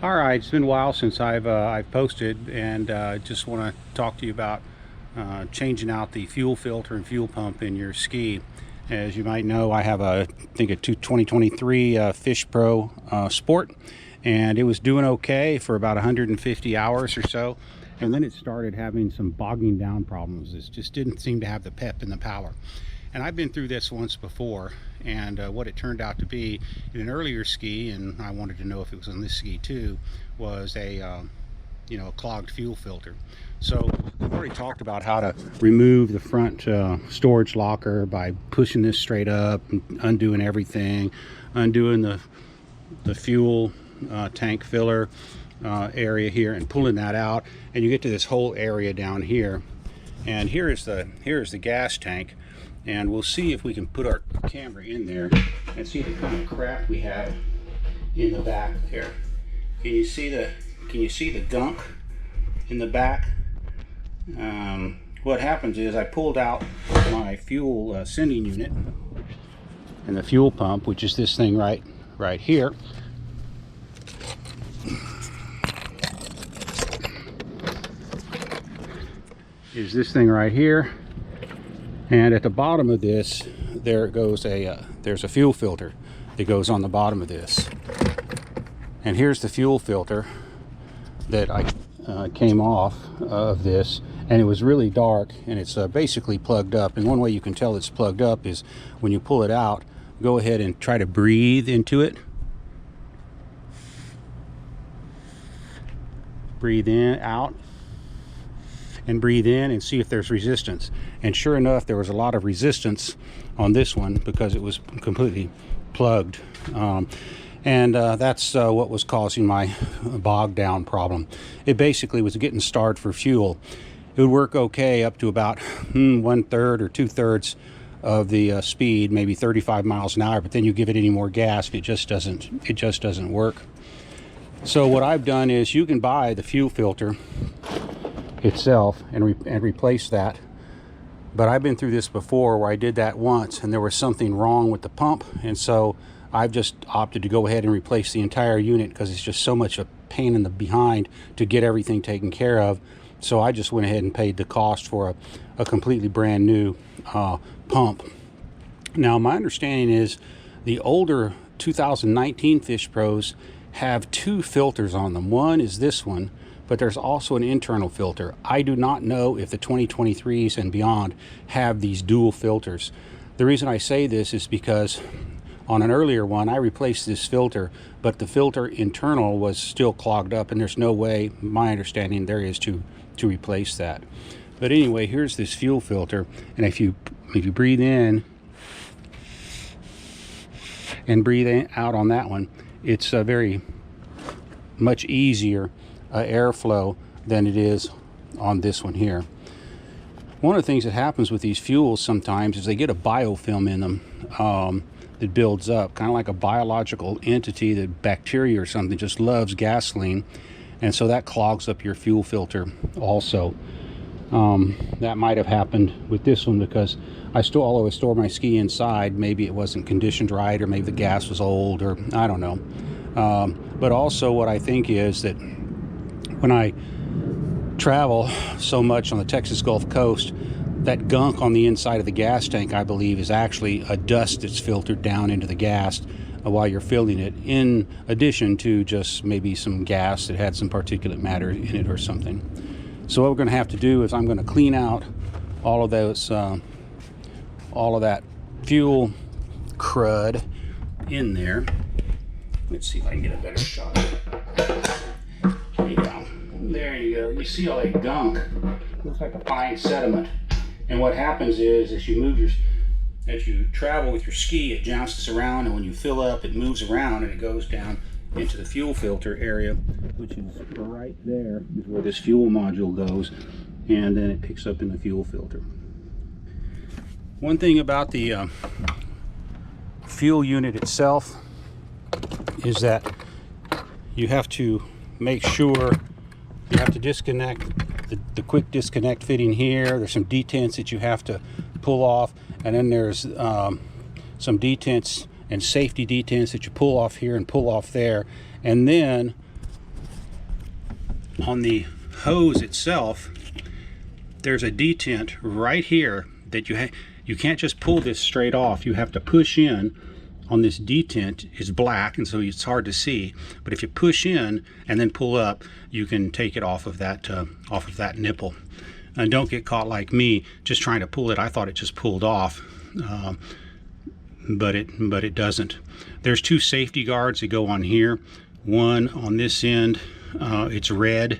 All right, it's been a while since I've posted, and just want to talk to you about changing out the fuel filter and fuel pump in your ski. As you might know, I have a 2023 FishPro Sport, and it was doing okay for about 150 hours or so, and then it started having some bogging down problems. It just didn't seem to have the pep and the power. And I've been through this once before, and what it turned out to be in an earlier ski, and I wanted to know if it was on this ski too, was a clogged fuel filter. So I've already talked about how to remove the front storage locker by pushing this straight up and undoing everything, undoing the fuel tank filler area here and pulling that out, and you get to this whole area down here. And here's the gas tank. And we'll see if we can put our camera in there and see the kind of crap we have in the back there. Can you see the gunk in the back? What happens is I pulled out my fuel sending unit and the fuel pump, which is this thing right here. Is this thing right here. And at the bottom of this, there's a fuel filter that goes on the bottom of this. And here's the fuel filter that I came off of this, and it was really dark, and it's basically plugged up. And one way you can tell it's plugged up is when you pull it out, go ahead and try to breathe into it. Breathe in, out, and breathe in and see if there's resistance. And sure enough, there was a lot of resistance on this one because it was completely plugged. That's what was causing my bog down problem. It basically was getting starved for fuel. It would work okay up to about 1/3 or 2/3 of the speed, maybe 35 miles an hour, but then you give it any more gas, it just doesn't work. So what I've done is you can buy the fuel filter itself and replace that. But I've been through this before where I did that once and there was something wrong with the pump, and so I've just opted to go ahead and replace the entire unit because it's just so much a pain in the behind to get everything taken care of. So I just went ahead and paid the cost for a completely brand new pump. Now my understanding is the older 2019 FishPros have two filters on them. One is this one, but there's also an internal filter. I do not know if the 2023s and beyond have these dual filters. The reason I say this is because on an earlier one, I replaced this filter, but the filter internal was still clogged up, and there's no way, my understanding, there is to replace that. But anyway, here's this fuel filter, and if you breathe in and breathe out on that one, it's very much easier airflow than it is on this one here. One of the things that happens with these fuels sometimes is they get a biofilm in them that builds up, kind of like a biological entity, that bacteria or something just loves gasoline, and so that clogs up your fuel filter also. That might have happened with this one because I still always store my ski inside. Maybe it wasn't conditioned right, or maybe the gas was old, or I don't know. But also what I think is that when I travel so much on the Texas Gulf Coast, that gunk on the inside of the gas tank, I believe, is actually a dust that's filtered down into the gas while you're filling it, in addition to just maybe some gas that had some particulate matter in it or something. So what we're going to have to do is I'm going to clean out all of those, all of that fuel crud in there. Let's see if I can get a better shot. There you go. There you go. You see all that gunk? Looks like a fine sediment. And what happens is, as you travel with your ski, it bounces around, and when you fill up, it moves around and it goes down into the fuel filter area, which is right there is where this fuel module goes, and then it picks up in the fuel filter. One thing about the fuel unit itself is that you have to make sure you have to disconnect the quick disconnect fitting here. There's some detents that you have to pull off, and then there's some detents and safety detents that you pull off here and pull off there. And then on the hose itself, there's a detent right here that you can't just pull this straight off. You have to push in on this detent. Is black, and so it's hard to see, but if you push in and then pull up, you can take it off of that nipple. And don't get caught like me just trying to pull it. I thought it just pulled off, but it doesn't. There's two safety guards that go on here. One on this end, it's red,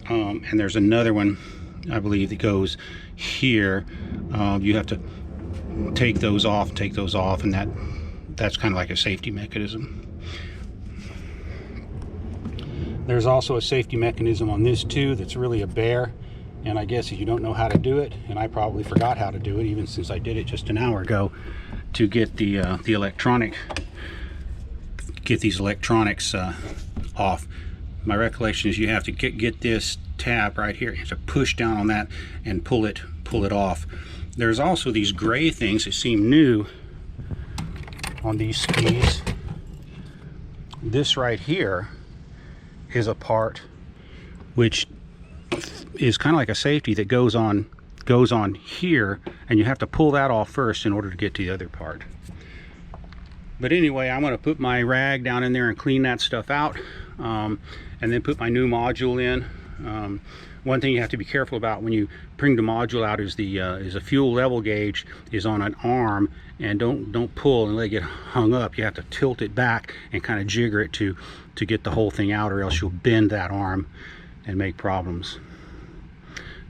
and there's another one, I believe, that goes here. You have to take those off, and that's kind of like a safety mechanism. There's also a safety mechanism on this too that's really a bear, and I guess if you don't know how to do it, and I probably forgot how to do it even since I did it just an hour ago, to get the these electronics off. My recollection is you have to get this tab right here. You have to push down on that and pull it off. There's also these gray things that seem new on these skis. This right here is a part which is kind of like a safety that goes on here, and you have to pull that off first in order to get to the other part. But anyway, I'm going to put my rag down in there and clean that stuff out, and then put my new module in. One thing you have to be careful about when you bring the module out is the fuel level gauge is on an arm, and don't pull and let it get hung up. You have to tilt it back and kind of jigger it to get the whole thing out, or else you'll bend that arm and make problems.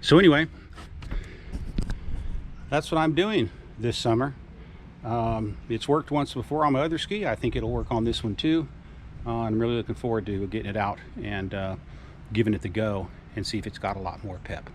So anyway, that's what I'm doing this summer. It's worked once before on my other ski. I think it'll work on this one too. I'm really looking forward to getting it out and giving it the go and see if it's got a lot more pep.